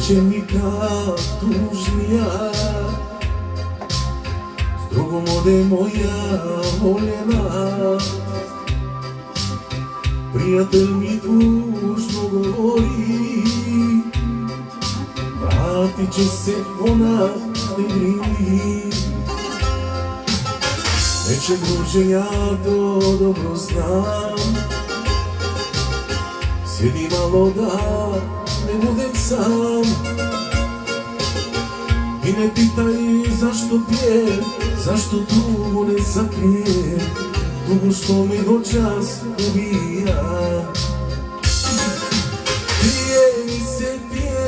Вечерника tužnija, s drugom ode moja voljena. Prijatelj mi tužno govori, vratit će se ona, ne brini. Neće druže, ja to dobro znam, sjedi malo da ne budem sam. I ne pitaj zašto pijem, zašto tugu ne sakrijem, tugu što mi noćas ubija. Pije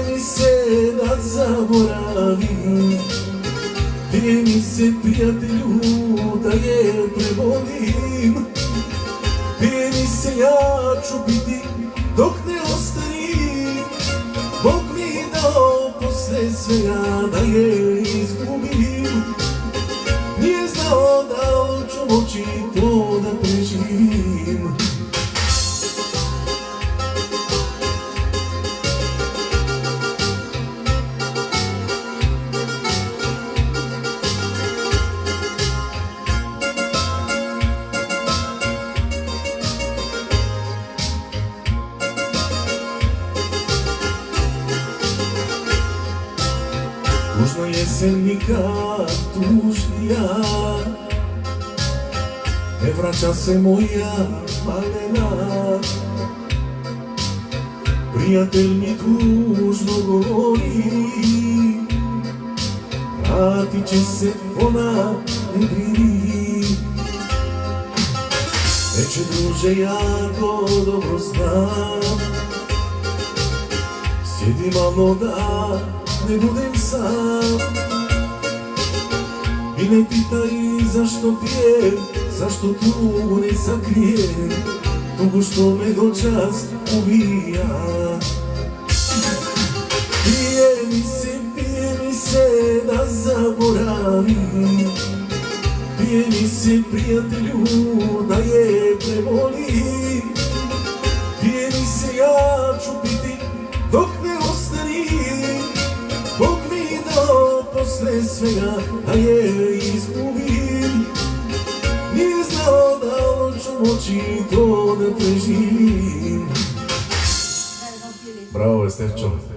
mi se da zaboravim, pije mi se prijatelju da je prebolim. Pije mi se, ja ću biti dok ne ostarim, Bog mi dao posle svega da je izgubim. Nije znao da li ću moći to da preživim. Tužna jesen nikad tužnija, ne vraća se moja malena. Prijatelj mi tužno govori, vratit će se ona, ne brini. Neće druže, ja to dobro znam, sjedi malo da ne budem sam. I ne pitaj zašto pijem, zašto tugu ne sakrijem, tugu što me noćas ubija. Pije mi se da zaboravim, pije mi se prijatelju da je prebolim. Pije mi se, ja ću piti dok ne ostarim, Bog mi dao posle svega da je izgubim. Nije znao da li ću moći to da preživim. Bravo, Stefčo.